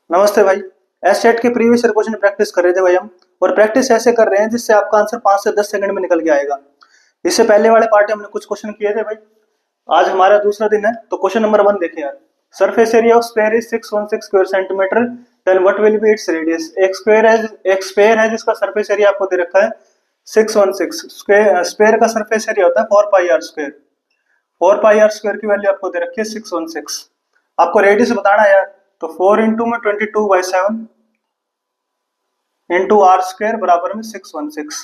नमस्ते भाई। एसटेट के प्रीवियस ईयर क्वेश्चन प्रैक्टिस कर रहे थे भाई हम। और प्रैक्टिस ऐसे कर रहे हैं जिससे आपका आंसर 5 से 10 सेकंड में निकल के आएगा। इससे पहले वाले पार्ट में हमने कुछ क्वेश्चन किए थे भाई। आज हमारा दूसरा दिन है, तो क्वेश्चन नंबर 1 देखिए यार। Surface area of sphere is 616 square centimetre, then what will be its radius. एक स्फीयर है जिसका सरफेस एरिया आपको दे रखा है 616। स्फीयर का सरफेस एरिया होता है 4 pi R square. 4 pi R square की वैल्यू आपको दे रखी है 616। आपको रेडियस बताना है यार, तो 4 इंटू में 22/7 इंटू आर स्क्वायर बराबर में 616।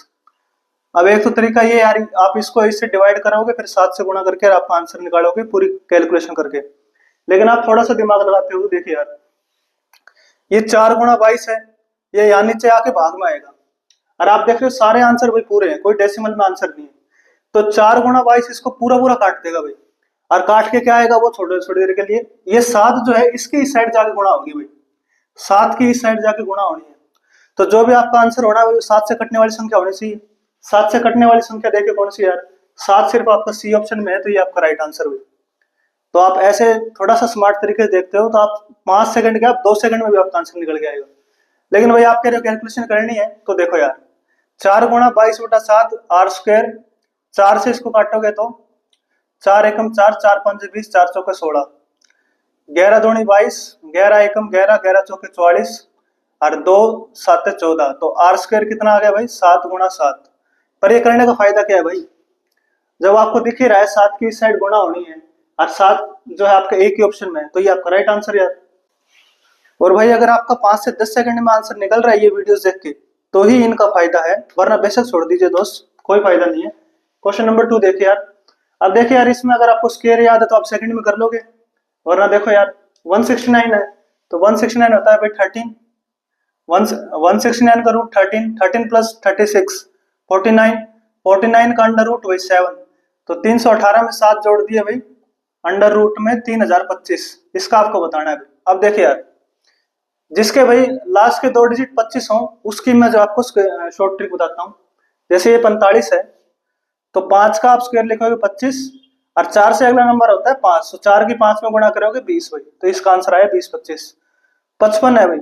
अब एक तो तरीका ये यार, आप इसको इससे डिवाइड कराओगे फिर 7 से गुणा करके आप आंसर निकालोगे पूरी कैलकुलेशन करके। लेकिन आप थोड़ा सा दिमाग लगाते हो, देखिए यार, ये 4 गुणा 22 है, ये यहाँ नीचे आके भाग में आएगा। और आप देख रहे हो सारे आंसर भाई पूरे हैं, कोई डेसिमल में आंसर नहीं है। तो 4 गुणा 22 इसको पूरा पूरा काट देगा भाई। और काट के क्या आएगा वो थोड़ी थोड़ी देर के लिए, ये 7 जो है इसकी इस साइड जाके गुणा होगी भाई। 7 की इस साइड जाके गुणा होनी है। तो जो भी आपका आंसर होना है वो 7 से कटने वाली संख्या होनी चाहिए। 7 से कटने वाली संख्या देखिए कौन सी यार, 7 सिर्फ आपका सी ऑप्शन में है, तो ये आपका राइट आंसर हुई। तो आप ऐसे थोड़ा सा स्मार्ट तरीके से देखते हो तो आप 5 सेकंड के, आप 2 सेकंड में भी आपका आंसर निकल के आएगा। लेकिन भाई आप कह रहे हो कैलकुलेशन करनी है, तो देखो यार, 4 गुणा 22/7 आर स्क्वायर, 4 से इसको काटोगे तो 4 एकम 4, 4 पंजे 20, 4 चौके 16, 11 दूनी 22, 11 एकम 11, 11 चौके 44 और 2 7 14। तो आर स्क्वायर कितना आ गया भाई, 7 गुणा 7। पर ये करने का फायदा क्या है भाई, जब आपको दिख ही रहा है 7 की इस साइड गुणा होनी है और 7 जो है आपका एक ही ऑप्शन में है, तो ये आपका राइट आंसर यार। और भाई अगर आपका 5 से 10 सेकंड में आंसर निकल रहा है ये वीडियोस देख के, तो ही इनका फायदा है, वरना बेशक छोड़ दीजिए दोस्त, कोई फायदा नहीं है। क्वेश्चन नंबर 2 देखिए यार। अब देखिए यार, इसमें अगर आपको स्क्वायर याद है तो आप सेकंड में कर लोगे, वरना देखो यार 169 है, तो 169 होता है भाई 13, 169 का रूट 13, 13 प्लस 36 49, 49 का अंडर रूट वही 7। तो 318 में 7 जोड़ दिए भाई, अंडर रूट में 3025। इसका आपको बताना है भाई। अब देखिए यार, जिसके भाई लास्ट के 2 डिजिट 25 हो, उसकी मैं जो आपको शॉर्ट ट्रिक बताता हूँ। जैसे ये 45 है, तो 5 का आप स्क्वायर लिखोगे 25, और 4 से अगला नंबर होता है 5, तो 4 की 5 में गुणा करोगे 20 भाई। तो इसका आंसर आया 20 25। 55 है भाई,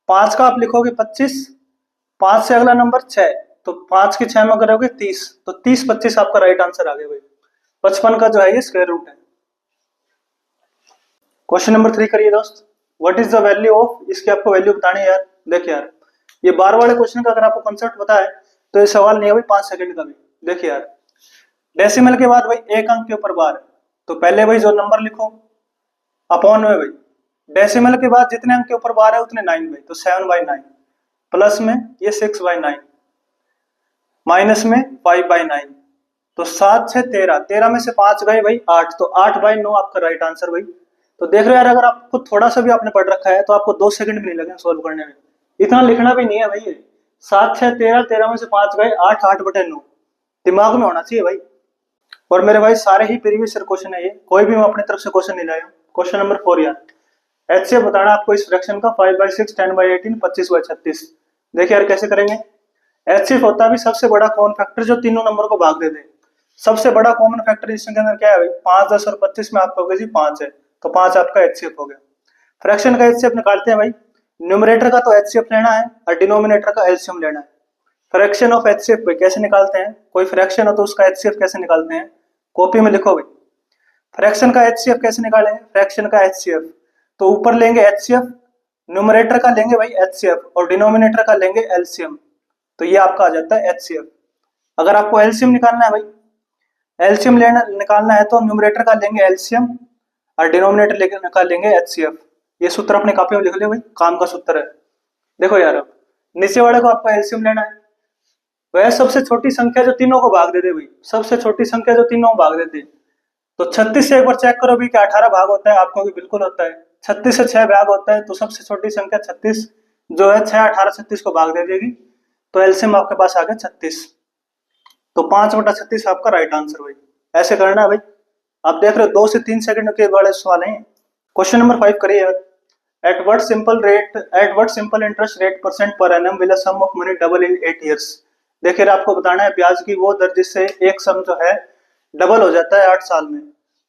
5 का आप लिखोगे 25, 5 से अगला नंबर 6, तो 5 की 6 में करोगे 30, तो 30 25 आपका राइट आंसर आ गया भाई। 55 का जो है ये स्क्वायर रूट है। क्वेश्चन नंबर 3 करिए दोस्त। What is the value of, इसकी आपको वैल्यू बतानी है यार। देखिए यार, ये 12 वाले क्वेश्चन का अगर आपको कंसेप्ट पता है तो ये सवाल नहीं है भाई 5 सेकंड का भी। देखिए यार, डेसिमल के बाद भाई एक अंक के ऊपर बार, तो पहले भाई जो नंबर लिखो अपॉन में भाई, डेसिमल के बाद जितने अंक के ऊपर बार है उतने 9 भाई, तो 7/9, प्लस में ये 6/9, माइनस में 5/9, तो 7 6 13, 13 में से 5 गए भाई 8, तो 8/9 आपका राइट आंसर भाई। तो देख रहे हो यार, अगर आपको थोड़ा सा भी आपने पढ़ रखा है तो आपको 2 सेकंड भी नहीं लगे सोल्व करने में, इतना लिखना भी नहीं है भाई। 7 6 13, 13 में से 5 गए 8, 8/9 दिमाग में होना चाहिए भाई। और मेरे भाई सारे ही प्रीवियस ईयर क्वेश्चन है ये, कोई भी मैं अपनी तरफ से क्वेश्चन नहीं लाया हूँ। क्वेश्चन नंबर 4 यार, HCF बताना आपको इस फ्रैक्शन का 5/6, 10/18, 25/36। देखिए यार कैसे करेंगे। HCF होता है भी सबसे बड़ा कॉमन फैक्टर जो तीनों नंबर को भाग दे दे। सबसे बड़ा कॉमन फैक्टर इसके अंदर क्या है भाई, 5 10 और 25 में आपका होगा जी 5 है, तो 5 आपका HCF हो गया। फ्रैक्शन का HCF निकालते हैं भाई। न्यूमरेटर का तो HCF लेना है और डिनोमिनेटर का LCM लेना है। फ्रैक्शन ऑफ HCF भाई कैसे निकालते हैं, कोई फ्रैक्शन हो तो उसका HCF कैसे निकालते हैं, कॉपी में लिखो भाई। फ्रैक्शन का HCF कैसे निकालेंगे, फ्रैक्शन का HCF तो ऊपर लेंगे HCF, न्यूमरेटर का लेंगे भाई HCF और डिनोमिनेटर का लेंगे LCM, तो ये आपका आ जाता है HCF। अगर आपको LCM निकालना है भाई, LCM लेना निकालना है तो न्यूमरेटर का लेंगे LCM और डिनोमिनेटर का लेंगे HCF। ये सूत्र अपने कॉपी में लिख ले भाई, काम का सूत्र है। देखो यार, अब नीचे वाले को आपका LCM लेना है, वह सबसे छोटी संख्या जो तीनों को भाग दे दे भाई, सबसे छोटी संख्या जो तीनों को भाग देती। तो 36 से एक बार चेक करो भी क्या 18 भाग होता है, आपको भी बिल्कुल होता है। 36 से 6 भाग होता है, तो सबसे छोटी संख्या 36 जो है 6 18 36 को भाग दे देगी, तो एलसीएम आपके पास आ गया 36। तो 5/36 आपका राइट आंसर भाई। ऐसे करना है भाई। आप देख रहे हो 2 से 3 सेकंड के बड़े सवाल हैं। क्वेश्चन नंबर 5 करिए यार। At what simple interest rate percent per annum will a sum of money double in 8 years. देखिए आपको बताना है ब्याज की वो दर जिससे एक सम जो है डबल हो जाता है 8 साल में।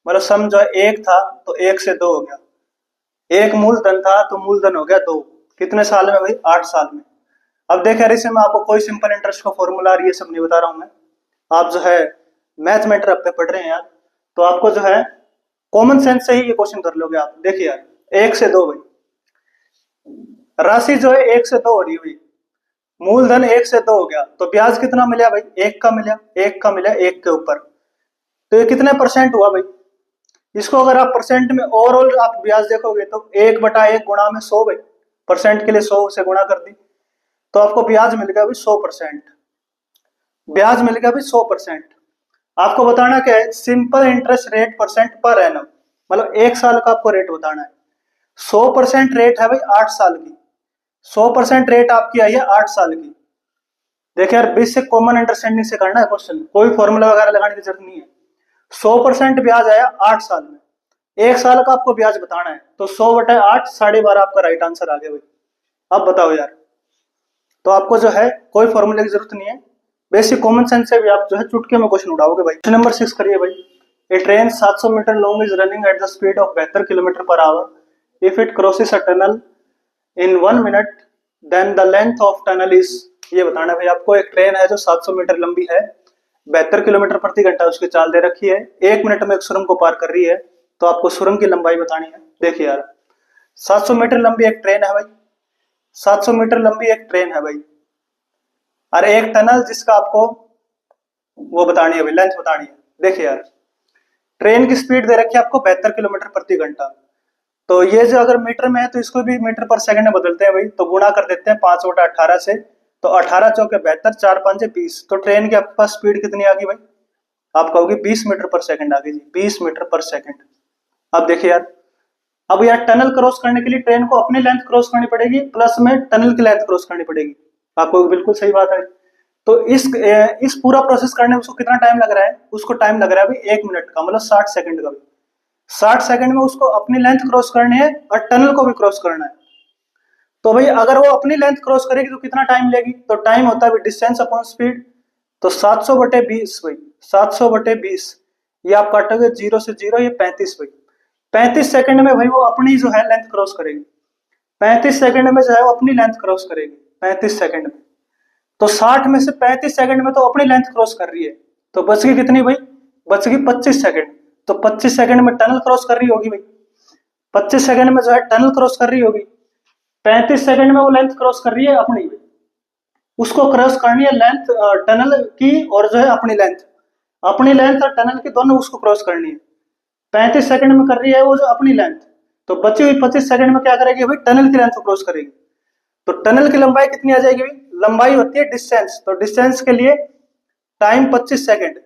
मतलब सम जो है 1 था तो 1 से 2 हो गया, एक मूलधन था तो मूलधन हो गया 2, कितने साल में भाई? 8 साल में। अब देख यार, इसमें आपको कोई सिंपल इंटरेस्ट का फॉर्मूला ये सब नहीं बता रहा हूं मैं, आप जो है मैथ मैटर पे पढ़ रहे हैं यार, तो आपको जो है कॉमन सेंस से ही ये क्वेश्चन कर लोगे आप। देखिए यार, 1 से 2 भाई, राशि जो है 1 से 2 हो रही है भाई, मूलधन 1 से 2 हो गया, तो ब्याज कितना मिला भाई? 1 का मिला, 1 का मिला 1 के ऊपर, तो ये कितने परसेंट हुआ भाई? इसको अगर आप परसेंट में ओवरऑल आप ब्याज देखोगे तो 1/1 गुणा में 100 भाई, परसेंट के लिए 100 से गुणा कर दी, तो आपको ब्याज मिल गया भाई 100%। ब्याज मिल गया भाई 100%। आपको बताना क्या है? Simple interest rate percent per annum, मतलब 1 साल का आपको रेट बताना है। 100% रेट है भाई 8 साल की, 100% रेट आपकी आई है 8 साल की। देखिए यार, बेसिक कॉमन अंडरस्टैंडिंग से करना है क्वेश्चन, कोई फॉर्मूला वगैरह लगाने की जरूरत नहीं है। 100% ब्याज आया 8 साल में, 1 साल का आपको ब्याज बताना है, तो 100/8 12.5 आपका राइट आंसर आ गया भाई। अब बताओ यार, तो आपको जो है कोई फॉर्मूले की जरूरत नहीं है, बेसिक कॉमन सेंस से भी आप जो है चुटकी में क्वेश्चन उड़ाओगे भाई। क्वेश्चन नंबर 6 करिए भाई। A train 700 metre long is running at the speed of 72 kilometre per hour if it crosses a tunnel in 1 minute then the length of tunnel is. ये बताना भाई आपको, एक ट्रेन है जो 700 मीटर लंबी है, 72 किलोमीटर प्रति घंटा उसकी चाल दे रखी है, 1 मिनट में एक सुरंग को पार कर रही है, तो आपको सुरंग की लंबाई बतानी है। देखिए यार, 700 मीटर लंबी एक ट्रेन है भाई, 700 मीटर लंबी एक ट्रेन है भाई, और एक टनल जिसका आपको वो बतानी है भाई, लेंथ बतानी है। देखिए यार, ट्रेन की स्पीड दे रखी है आपको 72 किलोमीटर प्रति घंटा, तो ये जो अगर मीटर में है तो इसको भी मीटर पर सेकंड में बदलते हैं भाई, तो गुणा कर देते हैं 5/18 से, तो 18 चौके 72, 4 5 20, तो ट्रेन की आपके पास स्पीड कितनी आ गई भाई? आप कहोगे 20 मीटर पर सेकंड आ गई जी, 20 मीटर पर सेकंड। अब देखिए यार, अब यार टनल क्रॉस करने के लिए ट्रेन को अपनी लेंथ क्रॉस करनी पड़ेगी, प्लस में टनल की लेंथ क्रॉस करनी पड़ेगी। आपको बिल्कुल सही बात है। तो इस पूरा प्रोसेस करने में उसको कितना टाइम लग रहा है? उसको टाइम लग रहा है भाई 1 मिनट का, मतलब 60 सेकंड का भी। 60 सेकंड में उसको अपनी लेंथ क्रॉस करनी है और टनल को भी क्रॉस करना है। तो भाई अगर वो अपनी लेंथ क्रॉस करेगी तो कितना टाइम लेगी? तो टाइम होता है डिस्टेंस अपॉन स्पीड, तो 700/20 भाई, 700/20, ये आप काटोगे 0 से 0, ये 35 भाई, 35 सेकंड में भाई वो अपनी जो है लेंथ क्रॉस करेगी, 35 सेकंड में जो है वो अपनी लेंथ क्रॉस करेगी, 35 सेकंड में। तो 60 में से 35 सेकंड में तो अपनी लेंथ क्रॉस कर रही है, तो बच गई कितनी भाई? बच गई 25 सेकंड। तो 25 सेकंड में टनल क्रॉस कर रही होगी भाई, 25 सेकंड में जो है टनल क्रॉस कर रही होगी, 35 सेकंड में वो लेंथ क्रॉस कर रही है अपनी, उसको क्रॉस करनी है लेंथ टनल की और जो है अपनी लेंथ और टनल की दोनों उसको क्रॉस करनी है। 35 सेकंड में कर रही है वो जो अपनी लेंथ, तो बची हुई 25 सेकंड में क्या करेगी भाई? टनल की लेंथ को क्रॉस करेगी। तो टनल की लंबाई कितनी आ जाएगी भाई? लंबाई होती है डिस्टेंस, तो डिस्टेंस के लिए टाइम 25 सेकंड,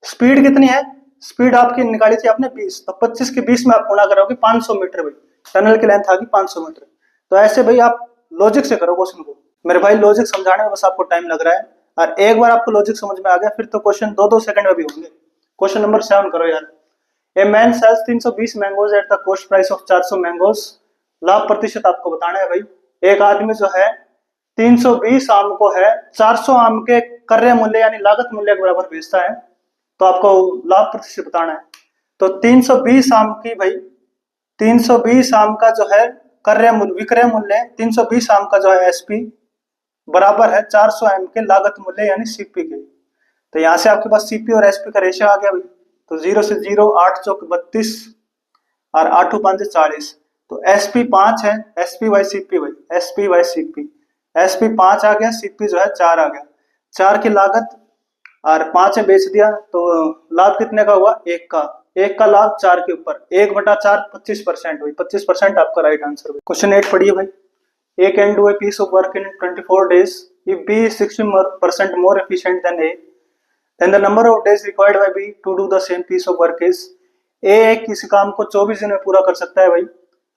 स्पीड कितनी है? स्पीड आपकी निकाली थी आपने 20, तो 25 के 20 में आप गुणा करोगे 500 मीटर भाई, टनल की लेंथ आ गई 500 मीटर। तो ऐसे भाई आप लॉजिक से करो क्वेश्चन को। मेरे भाई लॉजिक समझाने में बस आपको टाइम लग रहा है, और एक बार आपको लॉजिक समझ में आ गया फिर तो क्वेश्चन 2-2 सेकंड में भी होंगे। क्वेश्चन नंबर 7 करो यार। A man sells 320 mangoes at the cost price of 400 mangoes. लाभ प्रतिशत आपको बताना है भाई। एक आदमी जो है 320 आम को है 400 आम के क्रय मूल्य यानी लागत मूल्य के बराबर बेचता है, तो आपको लाभ प्रतिशत बताना है। तो 320 आम की भाई, 320 आम का जो है विक्रय मूल्य, 320 आम का जो है एसपी बराबर है 400 एम के लागत मूल्य यानी सीपी के। तो यहां से आपके पास सीपी और एसपी का रेशियो आ गया भाई, तो 0 से 0, 8 चौक 32 और 8 5 40, तो एसपी 5 है, एसपी बाई सीपी भाई, एसपी बाई सीपी, एसपी 5 आ गया, सीपी जो है 4 आ गया, 4 की लागत और 5 में बेच दिया, तो लाभ कितने का हुआ? 1 का, 1 का लाभ 4 के ऊपर, 1/4 25% हुई, 25% आपका राइट आंसर हुई। क्वेश्चन 8 पढ़िए भाई। A can do a piece of work in 24 days if B is 60% more efficient than A, then the number of days required by B to do the same piece of work is। A एक किसी काम को 24 दिन में पूरा कर सकता है भाई,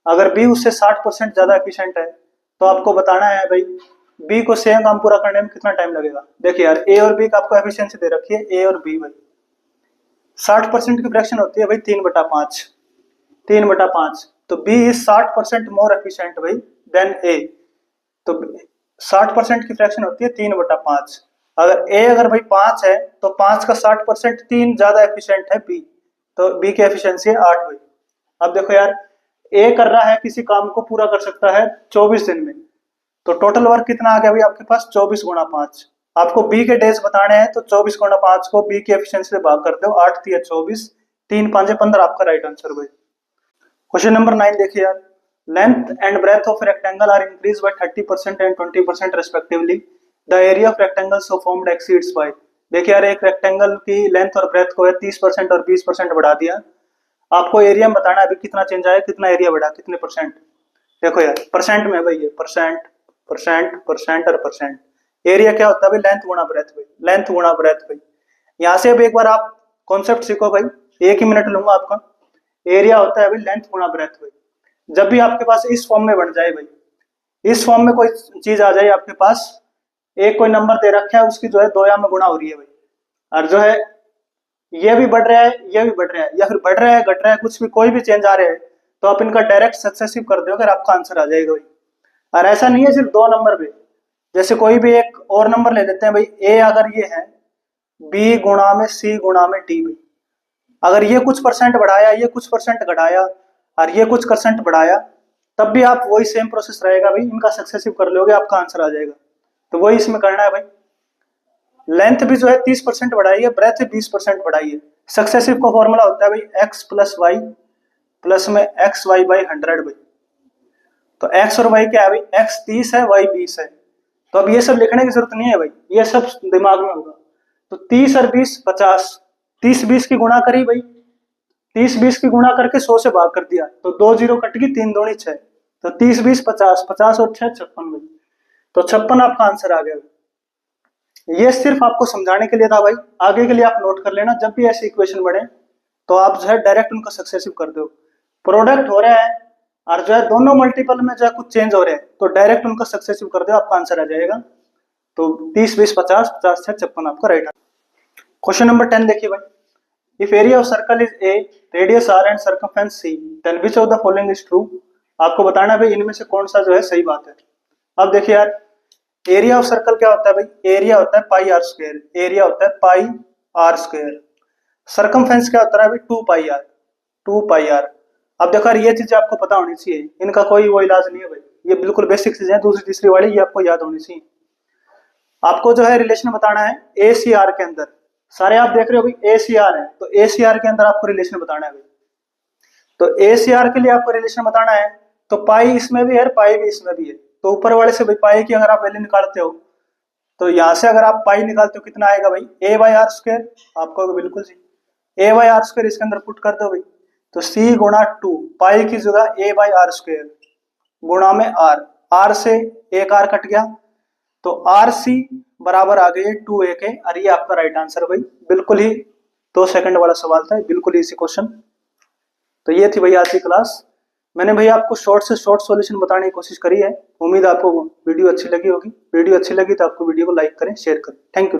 अगर B उससे 60% ज्यादा एफिशिएंट है, तो आपको बताना है भाई B को सेम काम पूरा करने में कितना टाइम लगेगा। देखिए यार, A और B का आपको एफिशिएंसी दे रखी है, A और B भाई, 60% की फ्रैक्शन होती है भाई 3/5, 3/5, तो B इज 60% मोर एफिशिएंट भाई देन A, तो 60% की फ्रैक्शन होती है 3/5। अगर A अगर भाई 5 है तो 5 का 60% 3 ज्यादा एफिशिएंट है B, तो B की एफिशिएंसी है 8 भाई। अब देखो यार, ए कर रहा है किसी काम को पूरा कर सकता है 24 दिन में, तो टोटल वर्क कितना आ गया भाई आपके पास 24 गुणा 5। आपको बी के डेज बताने हैं तो 24 गुणा 5 को बी की एफिशिएंसी से भाग कर दो, 8 तिया 24, 3 5 15 आपका राइट आंसर भाई। क्वेश्चन नंबर 9 देखिए यार, length and breadth of rectangle are increase by 30% and 20% respectively, the area of rectangle so formed exceeds by. देखिए यार, एक रेक्टेंगल की लेंथ और ब्रेथ को 30% और 20% बढ़ा दिया, आपको एरिया में बताना है अभी कितना चेंज आया, कितना एरिया बढ़ा, कितने परसेंट। देखो यार परसेंट में भाई, ये परसेंट परसेंट परसेंट और परसेंट। एरिया क्या होता है भाई, लेंथ गुणा ब्रेथ भाई, लेंथ गुणा ब्रेथ भाई। यहाँ से अब एक बार आप कॉन्सेप्ट सीखो भाई, 1 ही मिनट लूंगा आपका। एरिया होता है भाई लेंथ गुणा ब्रेथ भाई। जब भी आपके पास इस फॉर्म में बन जाए भाई, इस फॉर्म में कोई चीज आ जाए आपके पास, एक कोई नंबर दे रखा है, उसकी जो है 2 में गुणा हो रही है भाई, और जो है ये भी बढ़ रहा है, ये भी बढ़ रहा है, या फिर बढ़ रहा है घट रहा है, कुछ भी कोई भी चेंज आ रहा है, तो आप इनका डायरेक्ट सक्सेसिव कर दोगे, आपका आंसर आ जाएगा भाई। और ऐसा नहीं है सिर्फ 2 नंबर पे, जैसे कोई भी एक और नंबर ले लेते हैं भाई, ए अगर ये है, बी गुणा में सी गुणा में डी भाई, अगर ये कुछ परसेंट बढ़ाया, ये कुछ परसेंट घटाया, और ये कुछ परसेंट बढ़ाया, तब भी आप वही सेम प्रोसेस रहेगा भाई, इनका सक्सेसिव कर लोगे, आपका आंसर आ जाएगा। तो वही इसमें करना है भाई। लेंथ भी जो है 30% बढ़ाई है, ब्रेथ 20% बढ़ाई है। सक्सेसिव का फॉर्मूला होता है भाई x प्लस वाई प्लस में एक्स वाई बाई 100 भाई। तो x और y क्या है भाई, x 30 है, y 20 है। तो अब ये सब लिखने की जरूरत नहीं है भाई, ये सब दिमाग में होगा। तो 30 और 20 50, 30 20 की गुणा करी भाई, 30 20 की गुणा करके 100 से भाग कर दिया, तो 2 0 कट गई, 3 दूनी 6, तो 30 20 50, 50 और 6 56 भाई। तो 56 आपका आंसर आ गया। ये सिर्फ आपको समझाने के लिए था भाई, आगे के लिए आप नोट कर लेना, जब भी ऐसी इक्वेशन बढ़े तो आप जो है डायरेक्ट उनको सक्सेसिव कर दो। प्रोडक्ट हो रहा है और जो है दोनों मल्टीपल में जो है कुछ चेंज हो रहे हैं, तो डायरेक्ट उनको सक्सेसिव कर दो, आपका आंसर आ जाएगा। तो 30 20 50, 50 6 56 आपका राइट आंसर। क्वेश्चन नंबर 10 देखिए भाई, if area of circle is A, radius R and circumference C, then which of the following is true. आपको बताना भाई इनमें से कौन सा जो है सही बात है। अब देखिए यार, एरिया ऑफ सर्कल क्या होता है भाई, एरिया होता है पाई आर स्क्वायर, एरिया होता है पाई आर स्क्वायर। सर्कमफेरेंस क्या होता है भाई, 2 पाई आर, 2 पाई आर। अब देखो यार, ये चीजें आपको पता होनी चाहिए, इनका कोई वो इलाज नहीं है भाई, ये बिल्कुल बेसिक चीजें हैं। दूसरी तीसरी वाली ये आपको याद होनी चाहिए। आपको जो है रिलेशन बताना है ए सी आर के अंदर, सारे आप देख रहे हो भाई ए सी आर है, तो ए सी आर के अंदर आपको रिलेशन बताना है भाई। तो ए सी आर के लिए आपको रिलेशन बताना है, तो पाई इसमें भी है, पाई भी इसमें भी है। तो ऊपर वाले से भाई पाई की अगर आप वैल्यू निकालते हो, तो यहां से अगर आप पाई निकालते हो कितना आएगा भाई, ए बाई आर स्क्वायर। आपको बिल्कुल जी ए बाई आर स्क्वायर इसके अंदर पुट कर दो भाई, तो सी गुणा 2, पाई की जगह ए बाई आर स्क्वायर गुणा में आर, आर से एक आर कट गया, तो आर सी बराबर आ गई 2 ए के। और ये आपका राइट आंसर भाई, बिल्कुल ही 2 सेकंड वाला सवाल था, बिल्कुल इसी क्वेश्चन। तो ये थी भाई आज की क्लास। मैंने भाई आपको शॉर्ट से शॉर्ट सॉल्यूशन बताने की कोशिश करी है। उम्मीद आपको वीडियो अच्छी लगी होगी। वीडियो अच्छी लगी तो आपको वीडियो को लाइक करें, शेयर करें। Thank you.